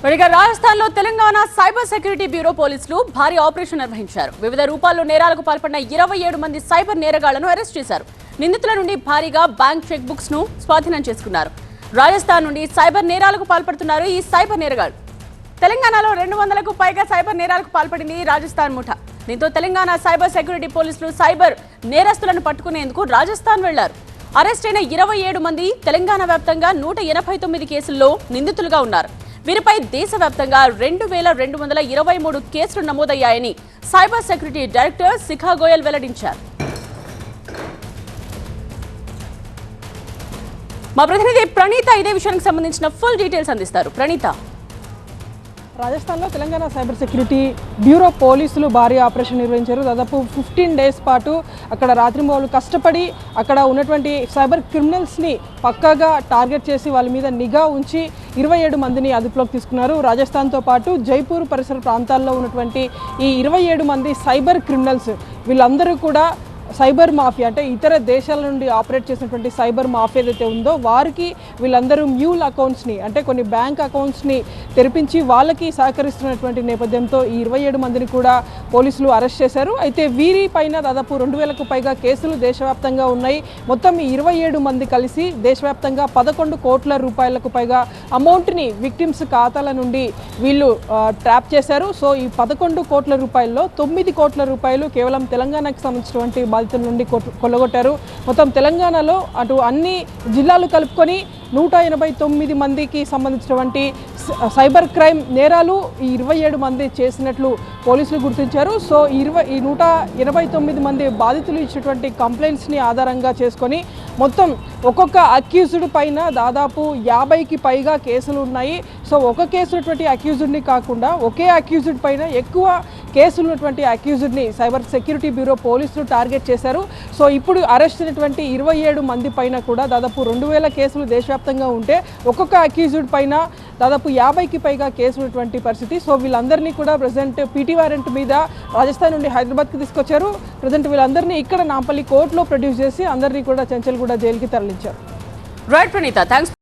రాజస్థాన్ లో Telangana cyber security bureau పోలీసులు భారీ ఆపరేషన్ నిర్వహించారు. వివిధ రూపాల్లో నేరాలకు పాల్పడిన 27 మంది సైబర్ నేరగాళ్లను అరెస్ట్ చేశారు. నిందితుల నుండి భారీగా బ్యాంక్ చెక్ బుక్స్ ను స్వాధీనం చేసుకున్నారు. రాజస్థాన్ నుండి సైబర్ నేరాలకు పాల్పడుతున్నారు ఈ సైబర్ నేరగాళ్లు. తెలంగాణలో 200కు పైగా సైబర్ నేరాలకు పాల్పడింది రాజస్థాన్ ముఠా. దీంతో తెలంగాణ సైబర్ సెక్యూరిటీ పోలీసులు సైబర్ నేరస్తులను పట్టుకునేందుకు రాజస్థాన్ వెళ్లారు. అరెస్ట్ అయిన 27 మంది తెలంగాణ వ్యాప్తంగా 189 కేసుల్లో నిందితులుగా ఉన్నారు. వీరిపై దేశవ్యాప్తంగా 2223 కేసులు నమోదయ్యాయని సైబర్ సెక్యూరిటీ డైరెక్టర్ శిఖా గోయల్ వెల్లడించారు. మా ప్రతినిధి ప్రణీత ఇదే విషయానికి సంబంధించిన ఫుల్ డీటెయిల్స్ అందిస్తారు. ప్రణీత, రాజస్థాన్లో తెలంగాణ సైబర్ సెక్యూరిటీ బ్యూరో పోలీసులు భారీ ఆపరేషన్ నిర్వహించారు. దాదాపు 15 డేస్ పాటు అక్కడ రాత్రింబవళ్లు కష్టపడి అక్కడ ఉన్నటువంటి సైబర్ క్రిమినల్స్ని పక్కాగా టార్గెట్ చేసి వాళ్ళ మీద నిఘా ఉంచి 27 మందిని అదుపులోకి తీసుకున్నారు. రాజస్థాన్తో పాటు జైపూర్ పరిసర ప్రాంతాల్లో ఉన్నటువంటి ఈ 27 మంది సైబర్ క్రిమినల్స్ వీళ్ళందరూ కూడా సైబర్ మాఫియా అంటే ఇతర దేశాల నుండి ఆపరేట్ చేసినటువంటి సైబర్ మాఫియా ఏదైతే ఉందో వారికి వీళ్ళందరూ మ్యూల్ అకౌంట్స్ని అంటే కొన్ని బ్యాంక్ అకౌంట్స్ని తెరిపించి వాళ్ళకి సహకరిస్తున్నటువంటి నేపథ్యంతో ఈ 27 మందిని కూడా పోలీసులు అరెస్ట్ చేశారు. అయితే వీరిపైన దాదాపు 2000కు పైగా కేసులు దేశవ్యాప్తంగా ఉన్నాయి. మొత్తం ఈ 27 మంది కలిసి దేశవ్యాప్తంగా 11 కోట్ల రూపాయలకు పైగా అమౌంట్ని విక్టిమ్స్ ఖాతాల నుండి వీళ్ళు ట్రాప్ చేశారు. సో ఈ 11 కోట్ల రూపాయల్లో 9 కోట్ల రూపాయలు కేవలం తెలంగాణకు సంబంధించినటువంటి బాధితుల నుండి కొల్లగొట్టారు. మొత్తం తెలంగాణలో అటు అన్ని జిల్లాలు కలుపుకొని 189 మందికి సంబంధించినటువంటి సైబర్ క్రైమ్ నేరాలు ఈ 27 మంది చేసినట్లు పోలీసులు గుర్తించారు. సో ఈ 189 మంది బాధితులు ఇచ్చినటువంటి కంప్లైంట్స్ని ఆధారంగా చేసుకొని మొత్తం ఒక్కొక్క అక్యూజ్డ్ పైన దాదాపు 50కి పైగా కేసులు ఉన్నాయి. సో ఒక కేసు ఉన్నటువంటి అక్యూజ్డ్ని కాకుండా ఒకే అక్యూజ్డ్ పైన ఎక్కువ కేసులు ఉన్నటువంటి అక్యూజ్డ్ని సైబర్ సెక్యూరిటీ బ్యూరో పోలీసులు టార్గెట్ చేశారు. సో ఇప్పుడు అరెస్ట్ అయినటువంటి 27 మంది పైన కూడా దాదాపు 2000 కేసులు దేశవ్యాప్తంగా ఉంటే ఒక్కొక్క అక్యూజ్డ్ పైన దాదాపు 50కి పైగా కేసులు ఉన్నటువంటి పరిస్థితి. సో వీళ్ళందరినీ కూడా ప్రజెంట్ పీటీ వారెంట్ మీద రాజస్థాన్ నుండి హైదరాబాద్కి తీసుకొచ్చారు. ప్రజెంట్ వీళ్ళందరినీ ఇక్కడ నాంపల్లి కోర్టులో ప్రొడ్యూస్ చేసి అందరినీ కూడా చెంచల్గూడ జైలుకి తరలించారు. Right Praneetha, thanks.